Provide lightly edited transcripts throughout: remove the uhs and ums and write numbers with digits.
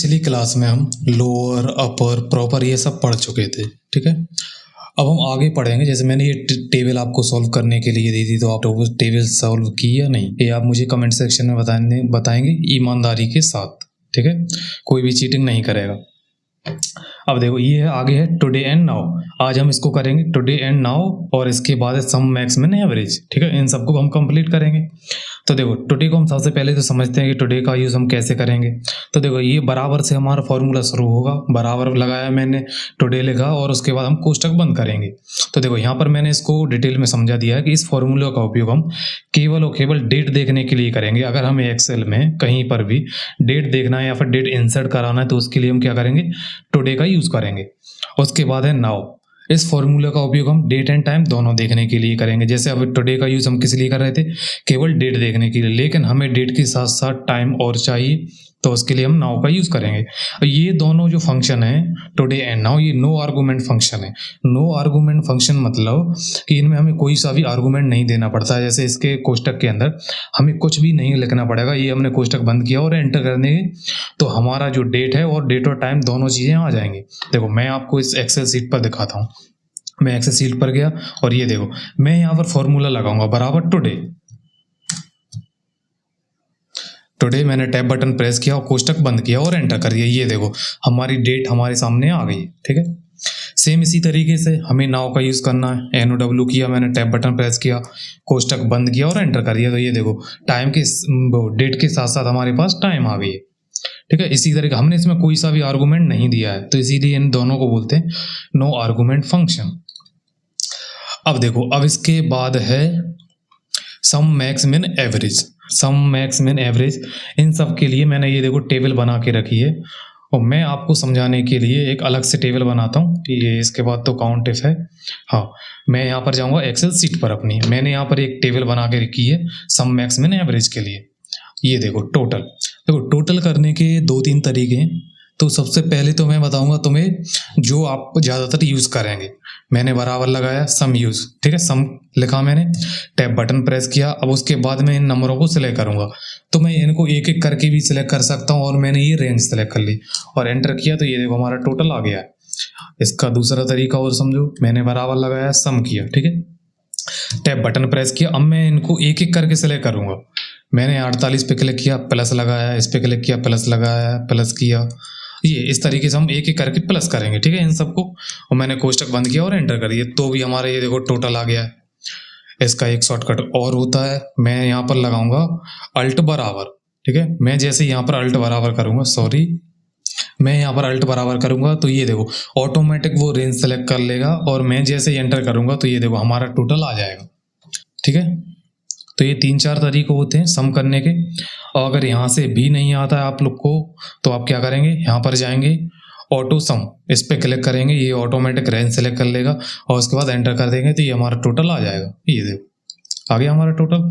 पिछली क्लास में हम लोअर अपर प्रॉपर ये सब पढ़ चुके थे। ठीक है, अब हम आगे पढ़ेंगे। जैसे मैंने ये टेबल आपको सॉल्व करने के लिए दी थी, तो आप वो टेबल सॉल्व की या नहीं, ये आप मुझे कमेंट सेक्शन में बताएंगे ईमानदारी के साथ। ठीक है, कोई भी चीटिंग नहीं करेगा। अब देखो, ये है आगे है टुडे एंड नाउ। आज हम इसको करेंगे टुडे एंड नाउ, और इसके बाद है सम, मैक्स, मिन, एवरेज। ठीक है, इन सबको हम कंप्लीट करेंगे। तो देखो, टुडे को हम सबसे पहले तो समझते हैं कि टुडे का यूज़ हम कैसे करेंगे। तो देखो, ये बराबर से हमारा फॉर्मूला शुरू होगा। बराबर लगाया मैंने, टुडे लिखा, और उसके बाद हम कोष्टक बंद करेंगे। तो देखो, यहाँ पर मैंने इसको डिटेल में समझा दिया है कि इस फॉर्मूला का उपयोग हम केवल और केवल डेट देखने के लिए करेंगे। अगर हमें एक्सेल में कहीं पर भी डेट देखना है या फिर डेट इंसर्ट कराना है, तो उसके लिए हम क्या करेंगे, टुडे का यूज़ करेंगे। उसके बाद है नाउ। इस फॉर्मूला का उपयोग हम डेट एंड टाइम दोनों देखने के लिए करेंगे। जैसे अब टुडे का यूज़ हम किस लिए कर रहे थे, केवल डेट देखने के लिए, लेकिन हमें डेट के साथ साथ टाइम और चाहिए, तो उसके लिए हम नाउ का यूज़ करेंगे। ये दोनों जो फंक्शन है टुडे एंड नाउ, ये नो आर्गूमेंट फंक्शन है। नो आर्गूमेंट फंक्शन मतलब कि इनमें हमें कोई सा भी आर्गूमेंट नहीं देना पड़ता है। जैसे इसके कोष्टक के अंदर हमें कुछ भी नहीं लिखना पड़ेगा। ये हमने कोष्टक बंद किया और एंटर कर देंगे, तो हमारा जो डेट है और डेट और टाइम दोनों चीज़ें आ जाएंगी। देखो, मैं आपको इस एक्सेल सीट पर दिखाता हूँ। मैं एक्सेल सीट पर गया और ये देखो, मैं यहाँ पर फॉर्मूला लगाऊंगा बराबर टुडे मैंने टैब बटन प्रेस किया और कोष्टक बंद किया और एंटर कर दिया। ये देखो, हमारी डेट हमारे सामने आ गई। ठीक है, सेम इसी तरीके से हमें नाउ का यूज़ करना है। NOW किया मैंने, टैब बटन प्रेस किया, कोष्टक बंद किया और एंटर कर दिया। तो ये देखो, टाइम के डेट के साथ साथ हमारे पास टाइम आ गई है। ठीक है, इसी तरीके हमने इसमें कोई सा भी आर्गूमेंट नहीं दिया है, तो इसीलिए इन दोनों को बोलते हैं नो आर्गूमेंट फंक्शन। अब देखो, अब इसके बाद है सम, मैक्स, मिन, एवरेज। सम, मैक्स, मिन, एवरेज, इन सब के लिए मैंने ये देखो टेबल बना के रखी है, और मैं आपको समझाने के लिए एक अलग से टेबल बनाता हूँ। ये इसके बाद तो काउंट इफ है। हाँ, मैं यहाँ पर जाऊँगा एक्सेल सीट पर अपनी। मैंने यहाँ पर एक टेबल बना के रखी है सम, मैक्स, मिन, एवरेज के लिए। ये देखो टोटल। देखो, टोटल करने के 2-3 तरीके हैं। तो सबसे पहले तो मैं बताऊंगा तुम्हें जो आप ज़्यादातर यूज़ करेंगे। मैंने बराबर लगाया सम यूज़। ठीक है, सम लिखा मैंने, टैब बटन प्रेस किया। अब उसके बाद मैं इन नंबरों को सिलेक्ट करूंगा, तो मैं इनको एक एक करके भी सिलेक्ट कर सकता हूँ, और मैंने ये रेंज सेलेक्ट कर ली और एंटर किया, तो ये देखो हमारा टोटल आ गया है। इसका दूसरा तरीका और समझो, मैंने बराबर लगाया, सम किया। ठीक है, टैब बटन प्रेस किया। अब मैं इनको एक एक करके सिलेक्ट करूंगा। मैंने 48 पे क्लिक किया, प्लस लगाया, इस पे क्लिक किया, प्लस लगाया, प्लस किया। ये इस तरीके से हम एक एक करके प्लस करेंगे। ठीक है, इन सबको, और मैंने कोष्टक बंद किया और एंटर कर दिया, तो भी हमारा ये देखो टोटल आ गया है। इसका एक शॉर्टकट और होता है, मैं यहाँ पर लगाऊंगा अल्ट बराबर। ठीक है, मैं जैसे यहाँ पर अल्ट बराबर करूंगा, मैं यहाँ पर अल्ट बराबर करूंगा, तो ये देखो ऑटोमेटिक वो रेंज सेलेक्ट कर लेगा, और मैं जैसे एंटर करूंगा तो ये देखो हमारा टोटल आ जाएगा। ठीक है, तो ये 3-4 तरीके होते हैं सम करने के। और अगर यहाँ से भी नहीं आता है आप लोग को, तो आप क्या करेंगे, यहाँ पर जाएंगे, ऑटो सम, इस पे क्लिक करेंगे, ये ऑटोमेटिक रेंज सेलेक्ट कर लेगा, और उसके बाद एंटर कर देंगे, तो ये हमारा टोटल आ जाएगा। ये देखो आ गया हमारा टोटल।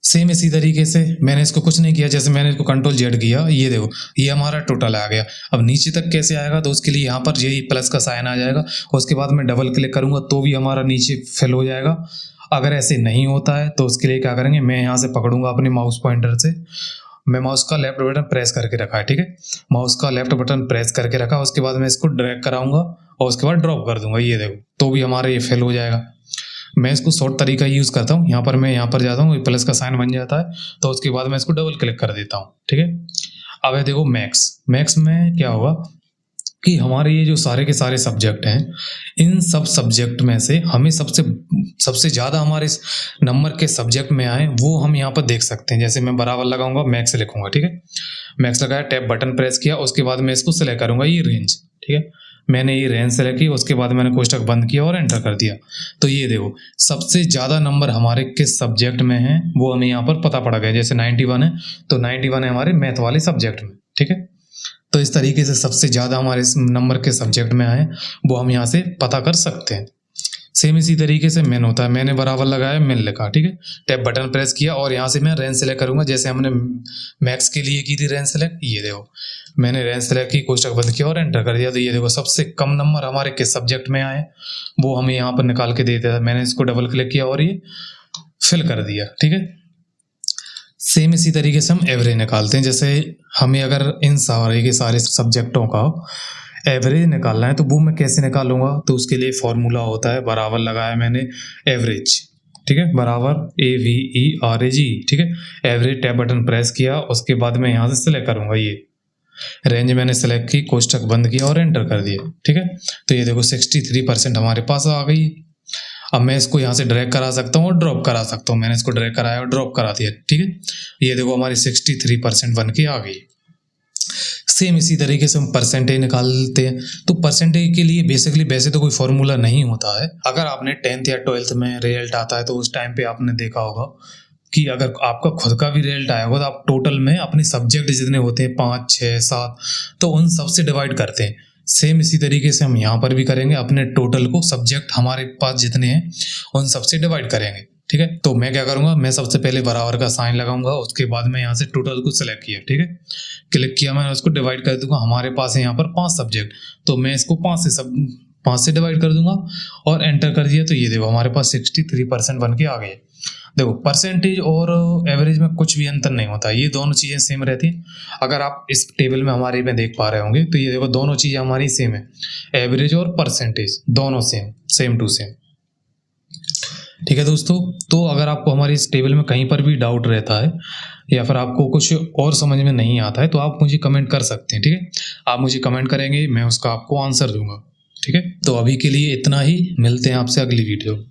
सेम इसी तरीके से मैंने इसको कुछ नहीं किया, जैसे मैंने इसको Ctrl Z किया, ये देखो ये हमारा टोटल आ गया। अब नीचे तक कैसे आएगा, तो उसके लिए यहाँ पर यही प्लस का साइन आ जाएगा, और उसके बाद मैं डबल क्लिक करूंगा तो भी हमारा नीचे फिल हो जाएगा। अगर ऐसे नहीं होता है तो उसके लिए क्या करेंगे, मैं यहाँ से पकड़ूंगा अपने माउस पॉइंटर से, मैं माउस का लेफ्ट बटन प्रेस करके रखा है। ठीक है, माउस का लेफ्ट बटन प्रेस करके रखा, उसके बाद मैं इसको ड्रैग कराऊंगा और उसके बाद ड्रॉप कर दूंगा। ये देखो, तो भी हमारा ये फिल हो जाएगा। मैं इसको शॉर्ट तरीका यूज़ करता हूँ। यहाँ पर मैं यहाँ पर जाता हूँ, प्लस का साइन बन जाता है, तो उसके बाद मैं इसको डबल क्लिक कर देता हूँ। ठीक है, अब ये देखो मैक्स में क्या होगा कि हमारे ये जो सारे के सारे सब्जेक्ट हैं, इन सब सब्जेक्ट में से हमें सबसे ज़्यादा हमारे इस नंबर के सब्जेक्ट में आए, वो हम यहाँ पर देख सकते हैं। जैसे मैं बराबर लगाऊंगा, मैक्स लिखूंगा। ठीक है, मैक्स लगाया, टैब बटन प्रेस किया, उसके बाद मैं इसको सिलेक्ट करूंगा, ये रेंज। ठीक है, मैंने ये रेंज सेलेक्ट की, उसके बाद मैंने कोष्टक बंद किया और एंटर कर दिया। तो ये देखो सबसे ज़्यादा नंबर हमारे किस सब्जेक्ट में है, वो हमें यहाँ पर पता पड़ गया। जैसे 91 है, तो 91 है हमारे मैथ वाले सब्जेक्ट में। ठीक है, तो इस तरीके से सबसे ज़्यादा हमारे इस नंबर के सब्जेक्ट में आए, वो हम यहाँ से पता कर सकते हैं। सेम इसी तरीके से मेन होता है, मैंने बराबर लगाया, मेन लिखा। ठीक है, टैब बटन प्रेस किया, और यहाँ से मैं रेंज सेलेक्ट करूंगा, जैसे हमने मैक्स के लिए की थी रेंज सेलेक्ट। ये देखो मैंने रेंज सेलेक्ट की, कोष्टक बंद किया और एंटर कर दिया, तो ये देखो सबसे कम नंबर हमारे किस सब्जेक्ट में आए, वो हमें यहाँ पर निकाल के देता है। मैंने इसको डबल क्लिक किया और ये फिल कर दिया। ठीक है, सेम इसी तरीके से हम एवरेज निकालते हैं। जैसे हमें अगर इन सारे के सारे सब्जेक्टों का एवरेज निकालना है तो वो मैं कैसे निकालूंगा, तो उसके लिए फॉर्मूला होता है, बराबर लगाया मैंने एवरेज, ठीक है, बराबर AVERAG, ठीक है। एवरेज टैब बटन प्रेस किया, उसके बाद मैं यहाँ से सिलेक्ट करूंगा, ये रेंज मैंने सेलेक्ट की, कोष्टक बंद किया और एंटर कर दिया, ठीक है। तो ये देखो 63% हमारे पास आ गई। अब मैं इसको यहाँ से ड्रैग करा सकता हूँ और ड्रॉप करा सकता हूँ। मैंने इसको ड्रैग कराया और ड्रॉप करा दिया, ठीक है। ये देखो हमारी 63% बन के आ गई। सेम इसी तरीके से हम परसेंटेज निकालते हैं। तो परसेंटेज के लिए बेसिकली वैसे तो कोई फॉर्मूला नहीं होता है। अगर आपने 10th या 12th में रिजल्ट आता है तो उस टाइम पे आपने देखा होगा कि अगर आपका खुद का भी रिजल्ट आया होगा तो आप टोटल में अपने सब्जेक्ट जितने होते हैं 5, 6, 7, तो उन सब से डिवाइड करते हैं। सेम इसी तरीके से हम यहाँ पर भी करेंगे, अपने टोटल को सब्जेक्ट हमारे पास जितने हैं उन सब से डिवाइड करेंगे, ठीक है। तो मैं क्या करूँगा, मैं सबसे पहले बराबर का साइन लगाऊंगा, उसके बाद मैं यहाँ से टोटल को सिलेक्ट किया, ठीक है। क्लिक किया, मैंने उसको डिवाइड कर दूंगा। हमारे पास है यहाँ पर 5 सब्जेक्ट, तो मैं इसको 5 से डिवाइड कर दूंगा और एंटर कर दिया। तो ये देखो हमारे पास 63% बन के आ गए। देखो परसेंटेज और एवरेज में कुछ भी अंतर नहीं होता, ये दोनों चीज़ें सेम रहती हैं। अगर आप इस टेबल में हमारे में देख पा रहे होंगे तो ये देखो दोनों चीज़ें हमारी सेम है, एवरेज और परसेंटेज दोनों सेम टू सेम, ठीक है दोस्तों। तो अगर आपको हमारी इस टेबल में कहीं पर भी डाउट रहता है या फिर आपको कुछ और समझ में नहीं आता है तो आप मुझे कमेंट कर सकते हैं, ठीक है। आप मुझे कमेंट करेंगे, मैं उसका आपको आंसर दूंगा, ठीक है। तो अभी के लिए इतना ही, मिलते हैं आपसे अगली वीडियो।